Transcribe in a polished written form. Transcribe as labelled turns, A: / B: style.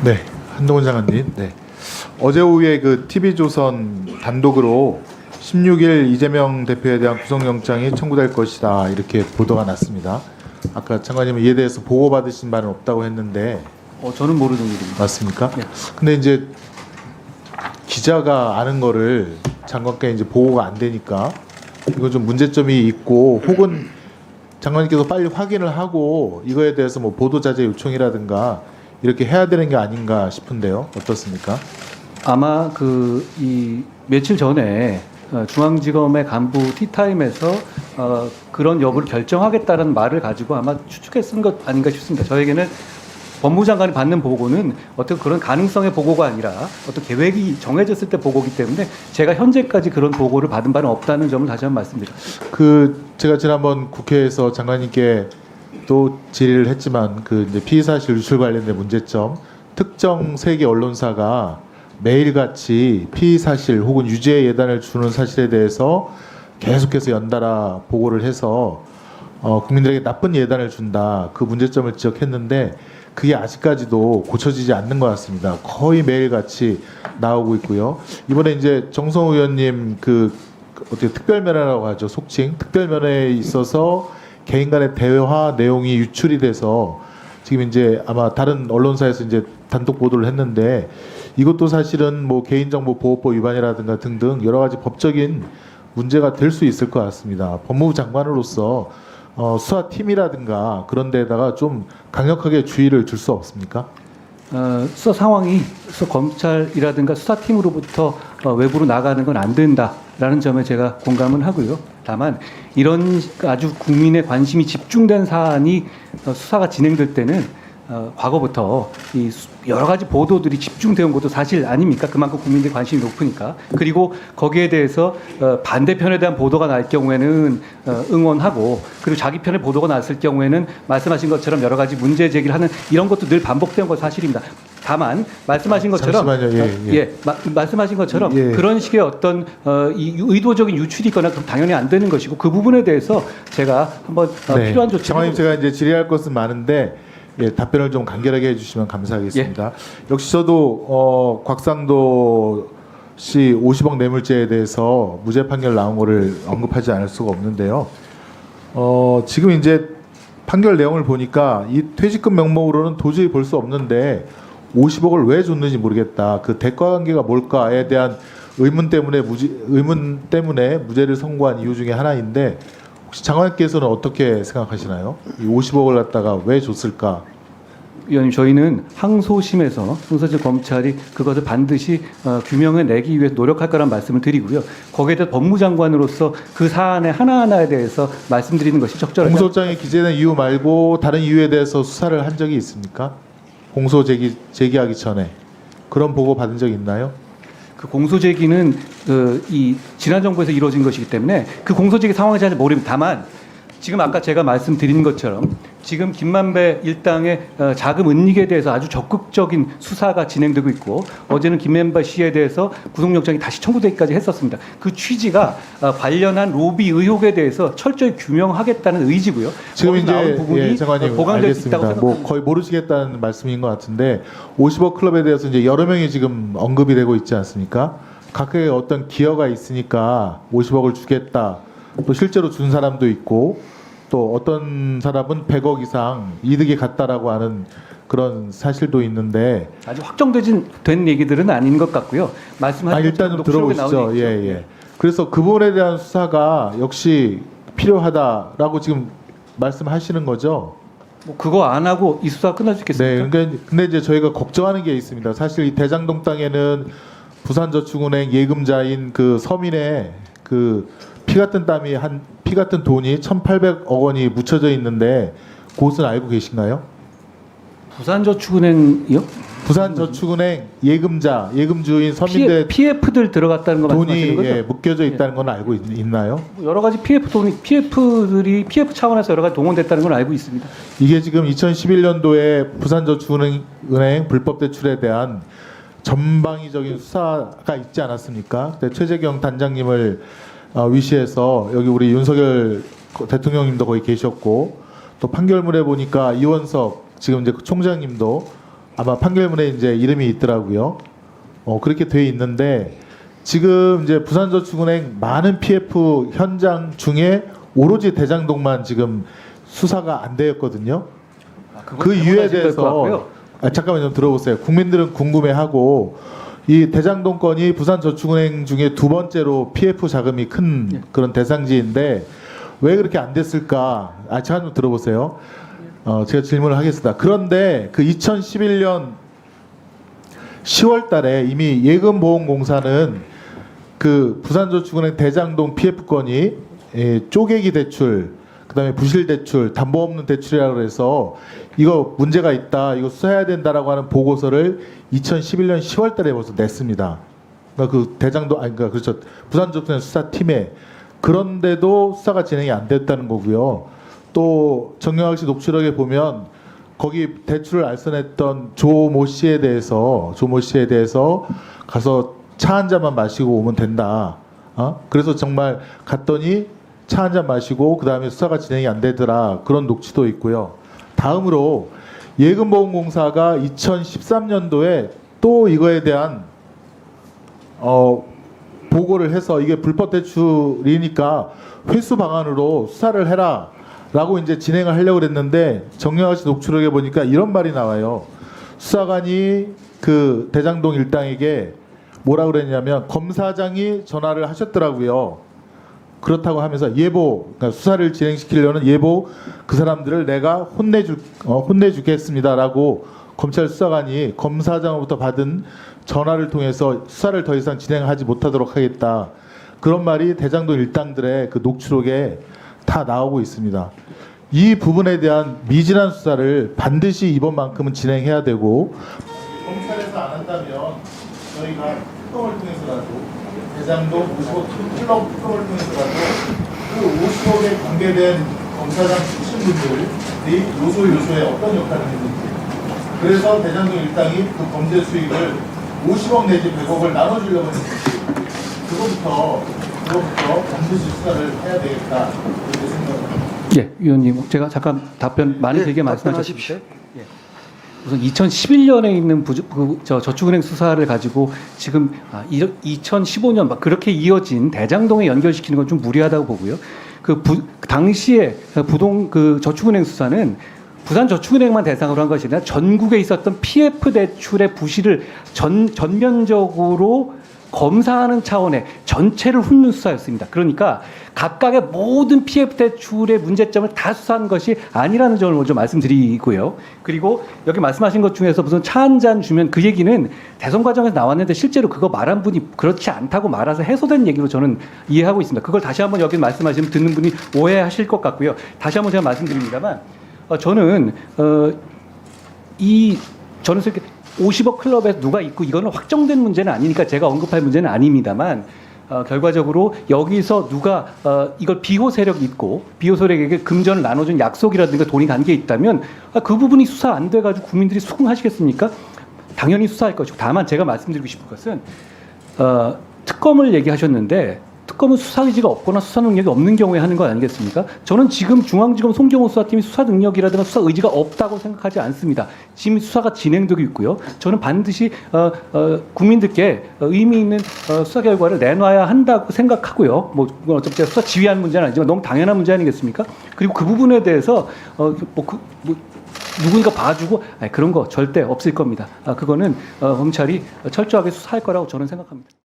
A: 네, 한동훈 장관님. 네. 어제 오후에 그 TV조선 단독으로 16일 이재명 대표에 대한 구속영장이 청구될 것이다 이렇게 보도가 났습니다. 아까 장관님은 이에 대해서 보고받으신 바는 없다고 했는데
B: 저는 모르는 일입니다.
A: 맞습니까?
B: 네.
A: 근데 이제 기자가 아는 거를 장관께 이제 보고가 안 되니까 이건 좀 문제점이 있고 혹은 장관님께서 빨리 확인을 하고 이거에 대해서 뭐 보도 자제 요청이라든가 이렇게 해야 되는 게 아닌가 싶은데요. 어떻습니까?
B: 아마 이 며칠 전에 중앙지검의 간부 티타임에서 그런 여부를 결정하겠다는 말을 가지고 아마 추측해 쓴 것 아닌가 싶습니다. 저에게는 법무부 장관이 받는 보고는 어떤 그런 가능성의 보고가 아니라 어떤 계획이 정해졌을 때 보고이기 때문에 제가 현재까지 그런 보고를 받은 바는 없다는 점을 다시 한번 말씀드립니다.
A: 제가 지난번 국회에서 장관님께 또 질의를 했지만 이제 피의사실 유출 관련된 문제점, 특정 세계 언론사가 매일같이 피의사실 혹은 유죄 예단을 주는 사실에 대해서 계속해서 연달아 보고를 해서 국민들에게 나쁜 예단을 준다, 그 문제점을 지적했는데 그게 아직까지도 고쳐지지 않는 것 같습니다. 거의 매일같이 나오고 있고요. 이번에 이제 정성호 의원님 어떻게 특별면회라고 하죠, 속칭 특별면회에 있어서 개인 간의 대화 내용이 유출이 돼서 지금 이제 아마 다른 언론사에서 이제 단독 보도를 했는데 이것도 사실은 뭐 개인정보보호법 위반이라든가 등등 여러 가지 법적인 문제가 될 수 있을 것 같습니다. 법무부 장관으로서 수사팀이라든가 그런 데다가 좀 강력하게 주의를 줄 수 없습니까?
B: 수사 상황이 검찰이라든가 수사팀으로부터 외부로 나가는 건 안 된다라는 점에 제가 공감은 하고요. 다만 이런 아주 국민의 관심이 집중된 사안이 수사가 진행될 때는 과거부터 이 여러 가지 보도들이 집중되어 온 것도 사실 아닙니까? 그만큼 국민들의 관심이 높으니까. 그리고 거기에 대해서 반대편에 대한 보도가 날 경우에는 응원하고, 그리고 자기 편의 보도가 났을 경우에는 말씀하신 것처럼 여러 가지 문제 제기를 하는 이런 것도 늘 반복된 건 사실입니다. 다만 말씀하신 것처럼 말씀하신 것처럼 그런 식의 어떤 이 의도적인 유출이 있거나 그럼 당연히 안 되는 것이고, 그 부분에 대해서 제가 한번 필요한 조치를
A: 장관님, 제가 이제 질의할 것은 많은데 답변을 좀 간결하게 해주시면 감사하겠습니다. 역시 저도 곽상도 씨 50억 뇌물죄에 대해서 무죄 판결 나온 거를 언급하지 않을 수가 없는데요. 지금 이제 판결 내용을 보니까 이 퇴직금 명목으로는 도저히 볼 수 없는데 50억을 왜 줬는지 모르겠다. 그 대가 관계가 뭘까에 대한 의문 때문에 무죄를 선고한 이유 중에 하나인데, 혹시 장관께서는 어떻게 생각하시나요? 이 50억을 갖다가 왜 줬을까?
B: 위원님, 저희는 항소심에서 항소심 검찰이 그것을 반드시 규명해 내기 위해 노력할 거란 말씀을 드리고요. 거기에 대해 법무장관으로서 그 사안의 하나하나에 대해서 말씀드리는 것이 적절하다.
A: 공소장에 기재된 이유 말고 다른 이유에 대해서 수사를 한 적이 있습니까? 공소 제기하기 전에 그런 보고 받은 적 있나요?
B: 그 공소 제기는 이 지난 정부에서 이루어진 것이기 때문에 그 공소 제기 상황에 대해서 모릅니다. 다만 지금 아까 제가 말씀드린 것처럼 지금 김만배 일당의 자금 은닉에 대해서 아주 적극적인 수사가 진행되고 있고, 어제는 김만배 씨에 대해서 구속영장이 다시 청구되기까지 했었습니다. 그 취지가 관련한 로비 의혹에 대해서 철저히 규명하겠다는 의지고요.
A: 지금 이제
B: 나온 부분이
A: 장관님
B: 보강될 수 있다고
A: 알겠습니다.
B: 생각합니다.
A: 거의 모르시겠다는 말씀인 것 같은데 50억 클럽에 대해서 이제 여러 명이 지금 언급이 되고 있지 않습니까? 각각의 어떤 기여가 있으니까 50억을 주겠다. 또 실제로 준 사람도 있고, 또 어떤 사람은 100억 이상 이득이 갔다라고 하는 그런 사실도 있는데,
B: 아직 된 얘기들은 아닌 것 같고요. 말씀하신
A: 일단 좀 들어보시죠. 그래서 그 부분에 대한 수사가 역시 필요하다라고 지금 말씀하시는 거죠.
B: 뭐 그거 안 하고 이 수사 끝날 수 있겠습니까?
A: 네. 근데 이제 저희가 걱정하는 게 있습니다. 사실 이 대장동 땅에는 부산저축은행 예금자인 그 서민의 피 같은 돈이 1,800억 원이 묻혀져 있는데 그것은 알고 계신가요?
B: 부산저축은행이요?
A: 부산저축은행 예금주인 서민들
B: PF들 들어갔다는 거 말씀하시는
A: 돈이
B: 거죠?
A: 묶여져 있다는 건 알고 있나요?
B: 여러 가지 PF들이 PF 차원에서 여러 가지 동원됐다는 걸 알고 있습니다.
A: 이게 지금 2011년도에 부산저축은행 불법 대출에 대한 전방위적인 수사가 있지 않았습니까? 최재경 단장님을 위시해서 여기 우리 윤석열 대통령님도 거기 계셨고, 또 판결문에 보니까 이원석 지금 이제 총장님도 아마 판결문에 이제 이름이 있더라고요. 그렇게 돼 있는데 지금 이제 부산저축은행 많은 PF 현장 중에 오로지 대장동만 지금 수사가 안 되었거든요. 그 이유에 대해서 잠깐만 좀 들어보세요. 국민들은 궁금해하고 이 대장동 건이 부산저축은행 중에 두 번째로 PF 자금이 큰 그런 대상지인데 왜 그렇게 안 됐을까? 잠깐 좀 들어보세요. 제가 질문을 하겠습니다. 그런데 그 2011년 10월 달에 이미 예금보험공사는 그 부산저축은행 대장동 PF 건이 쪼개기 대출, 그다음에 부실 대출, 담보 없는 대출이라고 해서 이거 문제가 있다, 이거 수사해야 된다라고 하는 보고서를 2011년 10월 달에 벌써 냈습니다. 그러니까 그 대장동 그러니까 그렇죠. 부산저축은행 수사팀에. 그런데도 수사가 진행이 안 됐다는 거고요. 또 정영학 씨 녹취록에 보면 거기 대출을 알선했던 조모 씨에 대해서 가서 차 한 잔만 마시고 오면 된다. 그래서 정말 갔더니 차 한 잔 마시고 그 다음에 수사가 진행이 안 되더라. 그런 녹취도 있고요. 다음으로 예금보험공사가 2013년도에 또 이거에 대한 보고를 해서 이게 불법 대출이니까 회수 방안으로 수사를 해라 라고 이제 진행을 하려고 그랬는데 정영학 씨 녹취록에 보니까 이런 말이 나와요. 수사관이 그 대장동 일당에게 뭐라 그랬냐면 검사장이 전화를 하셨더라고요. 그렇다고 하면서 예보, 그러니까 수사를 진행시키려는 예보 그 사람들을 내가 혼내주겠습니다라고 검찰 수사관이 검사장으로부터 받은 전화를 통해서 수사를 더 이상 진행하지 못하도록 하겠다. 그런 말이 대장동 일당들의 그 녹취록에 다 나오고 있습니다. 이 부분에 대한 미진한 수사를 반드시 이번만큼은 진행해야 되고 검찰에서 안 한다면 저희가 특검을 통해서라도 대장동 50억 클럽 특검을 통해서라도 그 50억에 관계된 검사장 출신분들이 요소에 어떤 역할을 했는지 그래서 대장동 일당이 그 범죄 수익을 50억 내지 100억을 나눠주려고 했는지 그거부터 반드시 수사를 해야 되겠다 이렇게 생각합니다.
B: 예, 위원님, 제가 잠깐 답변 많이 되게 말씀하셨습니다. 예. 우선 2011년에 있는 저축은행 수사를 가지고 지금 2015년 막 그렇게 이어진 대장동에 연결시키는 건 좀 무리하다고 보고요. 당시에 저축은행 수사는 부산저축은행만 대상으로 한 것이 아니라 전국에 있었던 PF 대출의 부실을 전면적으로 검사하는 차원의 전체를 훑는 수사였습니다. 그러니까 각각의 모든 PF 대출의 문제점을 다 수사한 것이 아니라는 점을 먼저 말씀드리고요. 그리고 여기 말씀하신 것 중에서 무슨 차 한 잔 주면 그 얘기는 대선 과정에서 나왔는데 실제로 그거 말한 분이 그렇지 않다고 말아서 해소된 얘기로 저는 이해하고 있습니다. 그걸 다시 한번 여기 말씀하시면 듣는 분이 오해하실 것 같고요. 다시 한번 제가 말씀드립니다만 저는 이렇게 50억 클럽에 누가 있고 이거는 확정된 문제는 아니니까 제가 언급할 문제는 아닙니다만 결과적으로 여기서 누가 이걸 비호 세력이 있고 비호 세력에게 금전을 나눠준 약속이라든가 돈이 간 게 있다면 그 부분이 수사 안 돼가지고 국민들이 수긍하시겠습니까? 당연히 수사할 것이고 다만 제가 말씀드리고 싶은 것은 특검을 얘기하셨는데 특검은 수사 의지가 없거나 수사 능력이 없는 경우에 하는 거 아니겠습니까? 저는 지금 중앙지검 송경호 수사팀이 수사 능력이라든가 수사 의지가 없다고 생각하지 않습니다. 지금 수사가 진행되고 있고요. 저는 반드시 국민들께 의미 있는 수사 결과를 내놔야 한다고 생각하고요. 어차피 제가 수사 지휘하는 문제는 아니지만 너무 당연한 문제 아니겠습니까? 그리고 그 부분에 대해서 누군가 봐주고 그런 거 절대 없을 겁니다. 그거는 검찰이 철저하게 수사할 거라고 저는 생각합니다.